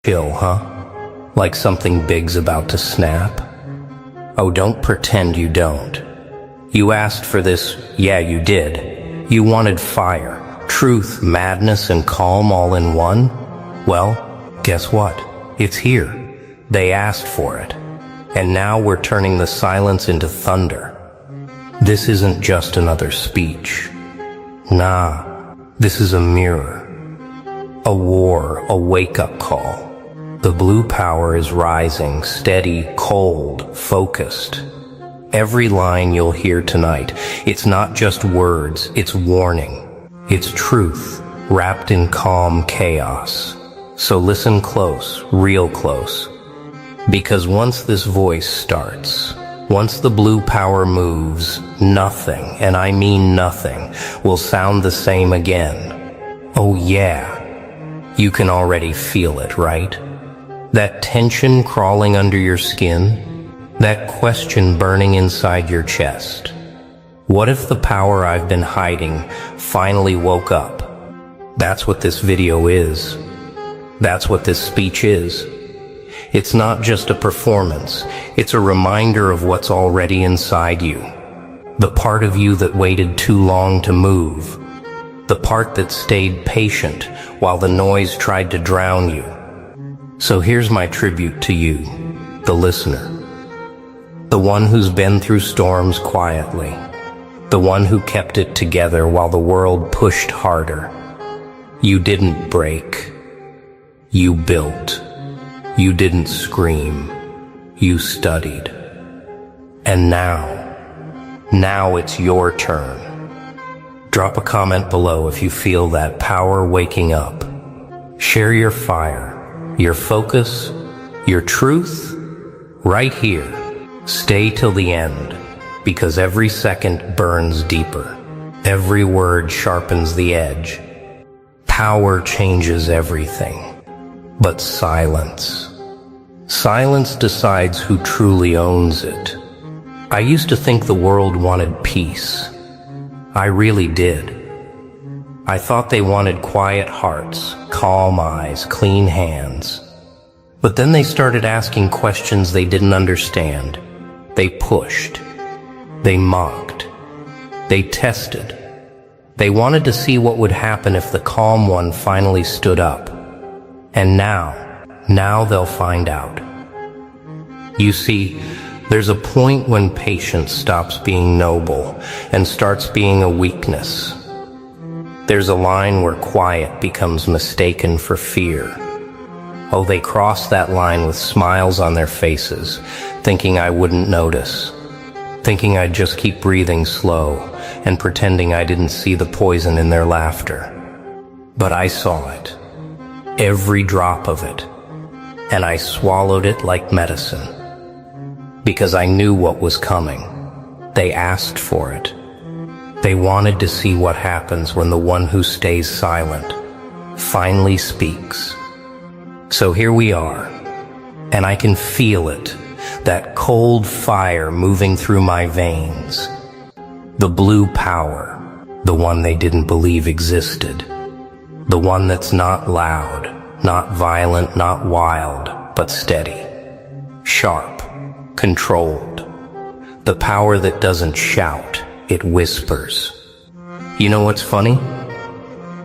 Chill, huh? Like something big's about to snap? Oh, don't pretend you don't. You asked for this, yeah, you did. You wanted fire, truth, madness, and calm all in one? Well, guess what? It's here. They asked for it. And now we're turning the silence into thunder. This isn't just another speech. Nah, this is a mirror. A war, a wake-up call. The blue power is rising, steady, cold, focused. Every line you'll hear tonight, it's not just words, it's warning. It's truth, wrapped in calm chaos. So listen close, real close. Because once this voice starts, once the blue power moves, nothing, and I mean nothing, will sound the same again. Oh yeah, you can already feel it, right? That tension crawling under your skin, that question burning inside your chest. What if the power I've been hiding finally woke up? That's what this video is. That's what this speech is. It's not just a performance, it's a reminder of what's already inside you. The part of you that waited too long to move. The part that stayed patient while the noise tried to drown you. So here's my tribute to you, the listener. The one who's been through storms quietly. The one who kept it together while the world pushed harder. You didn't break. You built. You didn't scream. You studied. And now it's your turn. Drop a comment below if you feel that power waking up. Share your fire, your focus, your truth, right here. Stay till the end, because every second burns deeper. Every word sharpens the edge. Power changes everything. But silence decides who truly owns it. I used to think the world wanted peace. I really did. I thought they wanted quiet hearts, calm eyes, clean hands. But then they started asking questions they didn't understand. They pushed. They mocked. They tested. They wanted to see what would happen if the calm one finally stood up. And now they'll find out. You see, there's a point when patience stops being noble and starts being a weakness. There's a line where quiet becomes mistaken for fear. Oh, they cross that line with smiles on their faces, thinking I wouldn't notice, thinking I'd just keep breathing slow and pretending I didn't see the poison in their laughter. But I saw it, every drop of it, and I swallowed it like medicine. Because I knew what was coming. They asked for it. They wanted to see what happens when the one who stays silent finally speaks. So here we are, and I can feel it, that cold fire moving through my veins. The blue power, the one they didn't believe existed. The one that's not loud, not violent, not wild, but steady, sharp, controlled. The power that doesn't shout, it whispers. You know what's funny?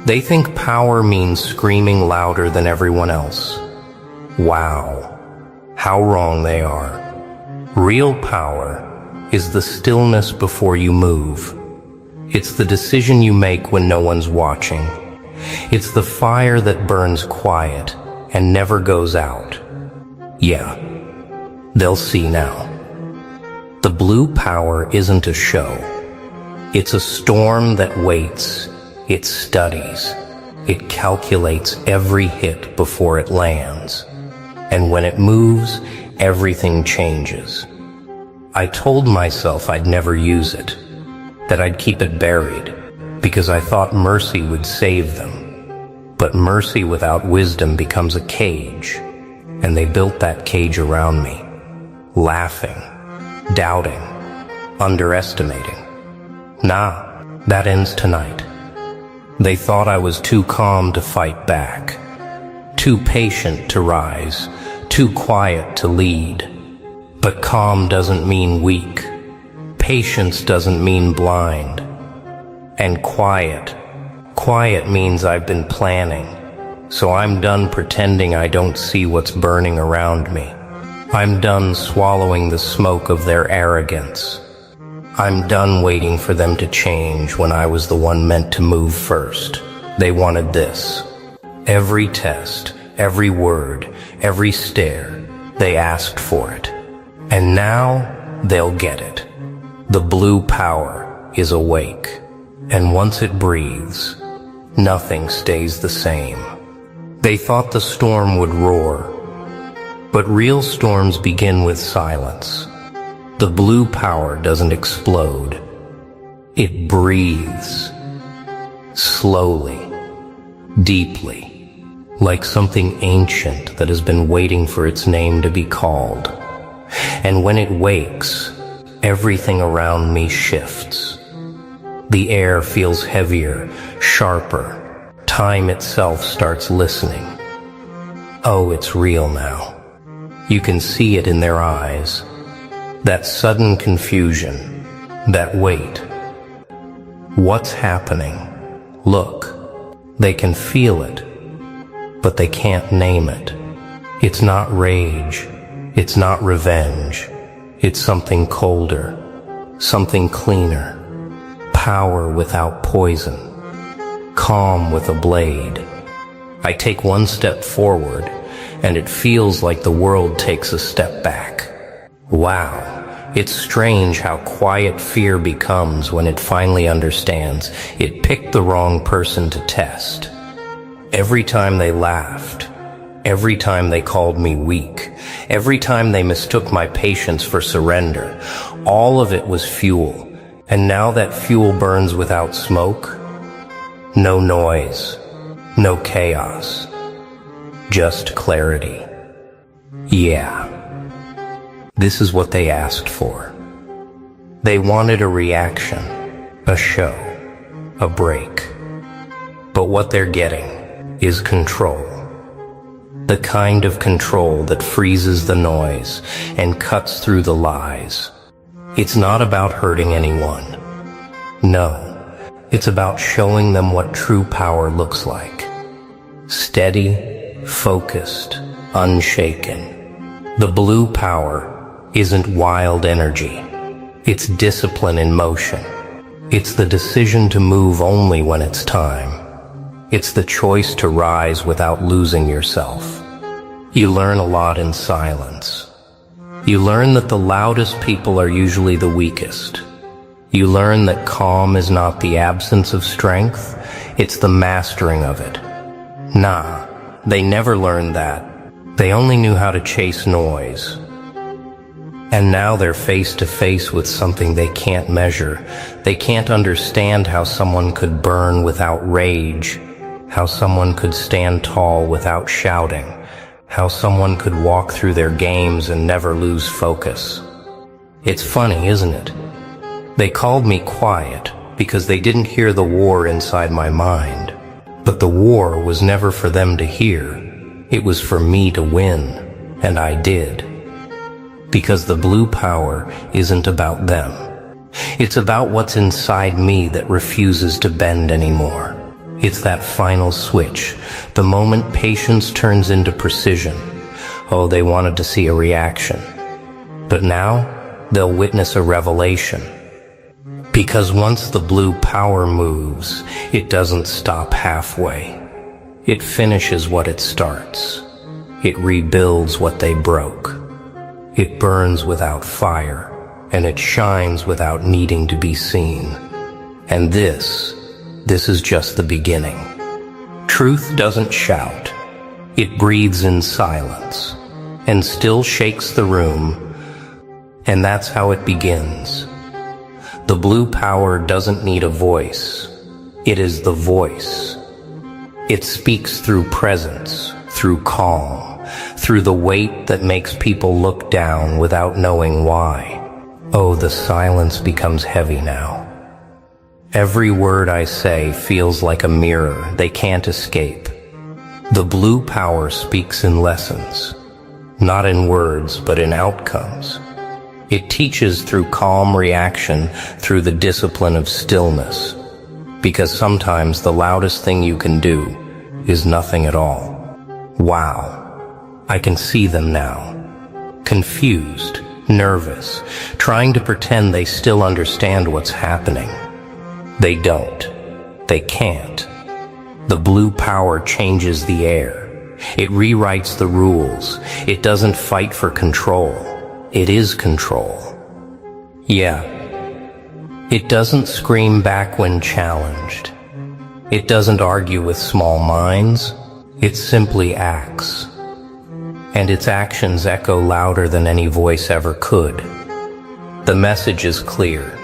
They think power means screaming louder than everyone else. Wow, how wrong they are. Real power is the stillness before you move. It's the decision you make when no one's watching. It's the fire that burns quiet and never goes out. Yeah, they'll see now. The blue power isn't a show. It's a storm that waits. It studies. It calculates every hit before it lands. And when it moves, everything changes. I told myself I'd never use it, that I'd keep it buried, because I thought mercy would save them. But mercy without wisdom becomes a cage, and they built that cage around me, laughing, doubting, underestimating. Nah, that ends tonight. They thought I was too calm to fight back, too patient to rise, too quiet to lead. But calm doesn't mean weak. Patience doesn't mean blind. And quiet means I've been planning. So I'm done pretending I don't see what's burning around me. I'm done swallowing the smoke of their arrogance. I'm done waiting for them to change when I was the one meant to move first. They wanted this. Every test, every word, every stare, they asked for it. And now they'll get it. The blue power is awake. And once it breathes, nothing stays the same. They thought the storm would roar, but real storms begin with silence. The blue power doesn't explode. It breathes. Slowly, deeply, like something ancient that has been waiting for its name to be called. And when it wakes, everything around me shifts. The air feels heavier, sharper. Time itself starts listening. Oh, it's real now. You can see it in their eyes. That sudden confusion, that wait. What's happening? Look, they can feel it, but they can't name it. It's not rage. It's not revenge. It's something colder, something cleaner. Power without poison. Calm with a blade. I take one step forward, and it feels like the world takes a step back. Wow, it's strange how quiet fear becomes when it finally understands it picked the wrong person to test. Every time they laughed, every time they called me weak, every time they mistook my patience for surrender, all of it was fuel. And now that fuel burns without smoke, no noise, no chaos, just clarity. Yeah, this is what they asked for. They wanted a reaction, a show, a break. But what they're getting is control. The kind of control that freezes the noise and cuts through the lies. It's not about hurting anyone. No, it's about showing them what true power looks like. Steady, focused, unshaken. The blue power isn't wild energy. It's discipline in motion. It's the decision to move only when it's time. It's the choice to rise without losing yourself. You learn a lot in silence. You learn that the loudest people are usually the weakest. You learn that calm is not the absence of strength, it's the mastering of it. Nah, they never learned that. They only knew how to chase noise. And now they're face to face with something they can't measure. They can't understand how someone could burn without rage, how someone could stand tall without shouting, how someone could walk through their games and never lose focus. It's funny, isn't it? They called me quiet because they didn't hear the war inside my mind. But the war was never for them to hear. It was for me to win, and I did. Because the blue power isn't about them. It's about what's inside me that refuses to bend anymore. It's that final switch, the moment patience turns into precision. Oh, they wanted to see a reaction. But now, they'll witness a revelation. Because once the blue power moves, it doesn't stop halfway. It finishes what it starts. It rebuilds what they broke. It burns without fire, and it shines without needing to be seen. And this is just the beginning. Truth doesn't shout. It breathes in silence, and still shakes the room, and that's how it begins. The blue power doesn't need a voice. It is the voice. It speaks through presence, through calm, through the weight that makes people look down without knowing why. Oh, the silence becomes heavy now. Every word I say feels like a mirror they can't escape. The blue power speaks in lessons, not in words, but in outcomes. It teaches through calm reaction, through the discipline of stillness, because sometimes the loudest thing you can do is nothing at all. Wow, I can see them now. Confused, nervous, trying to pretend they still understand what's happening. They don't. They can't. The blue power changes the air. It rewrites the rules. It doesn't fight for control. It is control. Yeah. It doesn't scream back when challenged. It doesn't argue with small minds. It simply acts. And its actions echo louder than any voice ever could. The message is clear.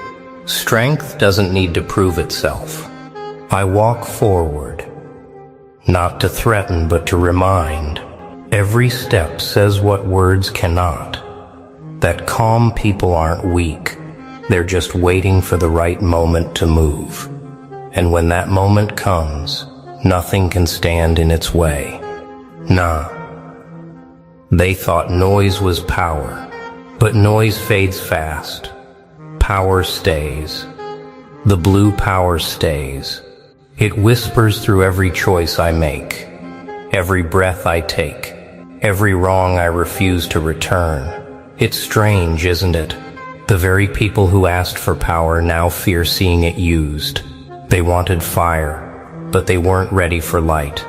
Strength doesn't need to prove itself. I walk forward, not to threaten but to remind. Every step says what words cannot. That calm people aren't weak. They're just waiting for the right moment to move. And when that moment comes, nothing can stand in its way. Nah. They thought noise was power, but noise fades fast. Power stays. The blue power stays. It whispers through every choice I make, every breath I take, every wrong I refuse to return. It's strange, isn't it? The very people who asked for power now fear seeing it used. They wanted fire, but they weren't ready for light.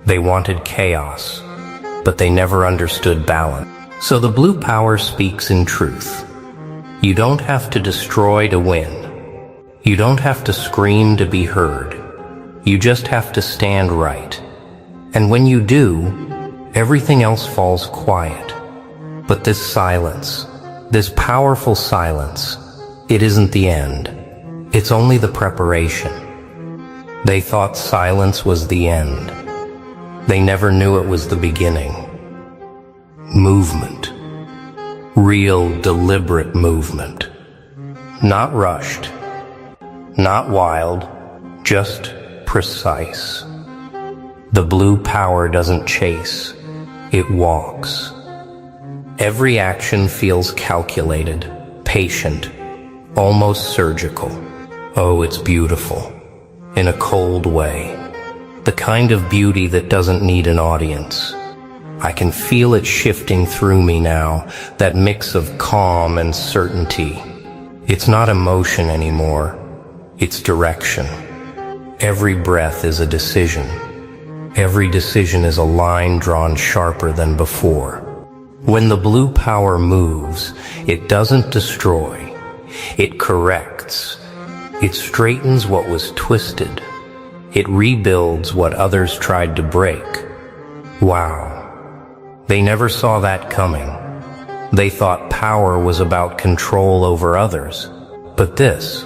They wanted chaos, but they never understood balance. So the blue power speaks in truth. You don't have to destroy to win. You don't have to scream to be heard. You just have to stand right. And when you do, everything else falls quiet. But this silence, this powerful silence, it isn't the end. It's only the preparation. They thought silence was the end. They never knew it was the beginning. Movement. Real, deliberate movement. Not rushed. Not wild. Just precise. The blue power doesn't chase. It walks. Every action feels calculated, patient, almost surgical. Oh, it's beautiful. In a cold way. The kind of beauty that doesn't need an audience. I can feel it shifting through me now, that mix of calm and certainty. It's not emotion anymore. It's direction. Every breath is a decision. Every decision is a line drawn sharper than before. When the blue power moves, it doesn't destroy. It corrects. It straightens what was twisted. It rebuilds what others tried to break. Wow. They never saw that coming. They thought power was about control over others. But this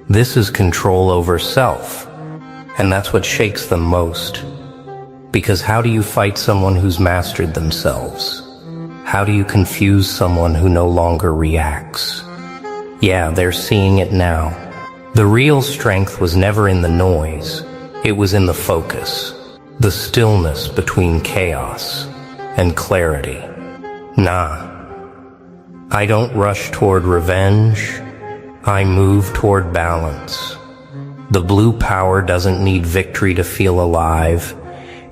is control over self. And that's what shakes them most. Because how do you fight someone who's mastered themselves? How do you confuse someone who no longer reacts? Yeah, they're seeing it now. The real strength was never in the noise. It was in the focus. The stillness between chaos and clarity. Nah. I don't rush toward revenge. I move toward balance. The blue power doesn't need victory to feel alive.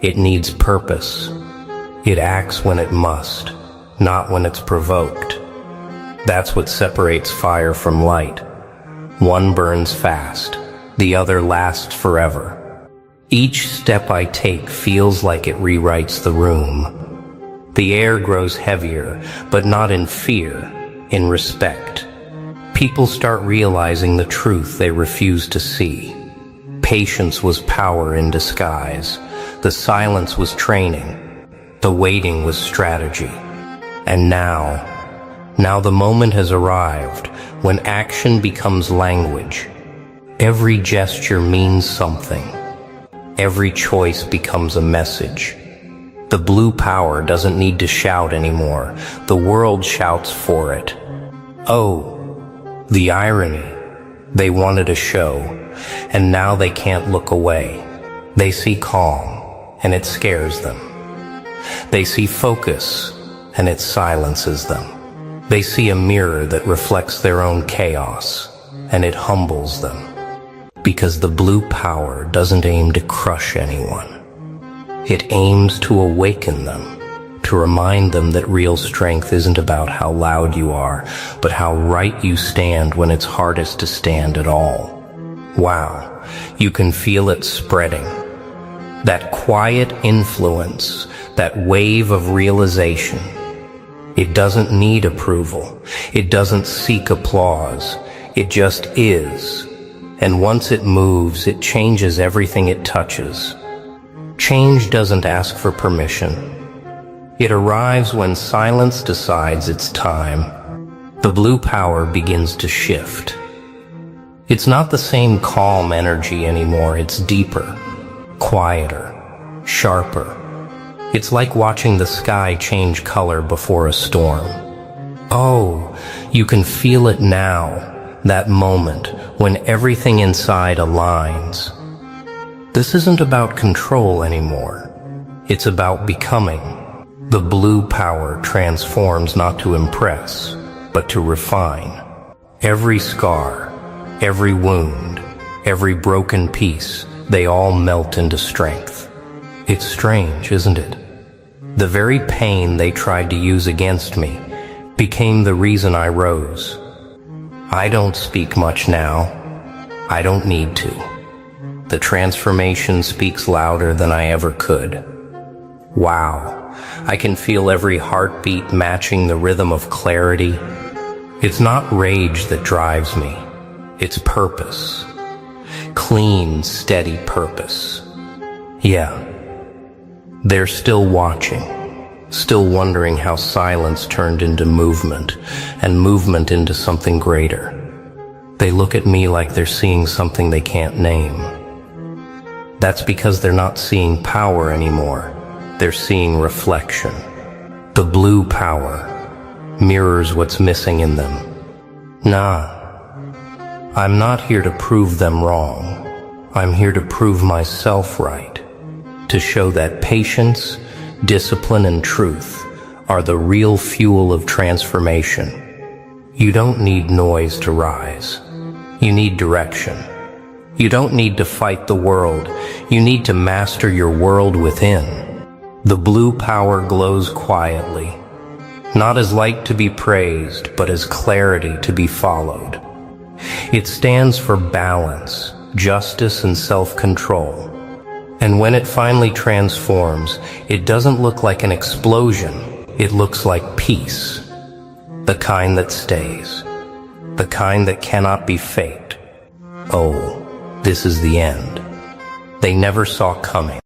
It needs purpose. It acts when it must, not when it's provoked. That's what separates fire from light. One burns fast, the other lasts forever. Each step I take feels like it rewrites the room. The air grows heavier, but not in fear, in respect. People start realizing the truth they refuse to see. Patience was power in disguise. The silence was training. The waiting was strategy. And now the moment has arrived when action becomes language. Every gesture means something. Every choice becomes a message. The blue power doesn't need to shout anymore. The world shouts for it. Oh, the irony. They wanted a show, and now they can't look away. They see calm, and it scares them. They see focus, and it silences them. They see a mirror that reflects their own chaos, and it humbles them. Because the blue power doesn't aim to crush anyone. It aims to awaken them, to remind them that real strength isn't about how loud you are, but how right you stand when it's hardest to stand at all. Wow, you can feel it spreading. That quiet influence, that wave of realization. It doesn't need approval. It doesn't seek applause. It just is. And once it moves, it changes everything it touches. Change doesn't ask for permission. It arrives when silence decides it's time. The blue power begins to shift. It's not the same calm energy anymore. It's deeper, quieter, sharper. It's like watching the sky change color before a storm. Oh, you can feel it now. That moment when everything inside aligns. This isn't about control anymore. It's about becoming. The blue power transforms not to impress, but to refine. Every scar, every wound, every broken piece, they all melt into strength. It's strange, isn't it? The very pain they tried to use against me became the reason I rose. I don't speak much now. I don't need to. The transformation speaks louder than I ever could. Wow, I can feel every heartbeat matching the rhythm of clarity. It's not rage that drives me. It's purpose. Clean, steady purpose. Yeah. They're still watching. Still wondering how silence turned into movement, and movement into something greater. They look at me like they're seeing something they can't name. That's because they're not seeing power anymore. They're seeing reflection. The blue power mirrors what's missing in them. Nah, I'm not here to prove them wrong. I'm here to prove myself right. To show that patience, discipline, and truth are the real fuel of transformation. You don't need noise to rise. You need direction. You don't need to fight the world. You need to master your world within. The blue power glows quietly, not as light to be praised, but as clarity to be followed. It stands for balance, justice, and self-control. And when it finally transforms, it doesn't look like an explosion. It looks like peace. The kind that stays. The kind that cannot be faked. Oh, this is the end. They never saw coming.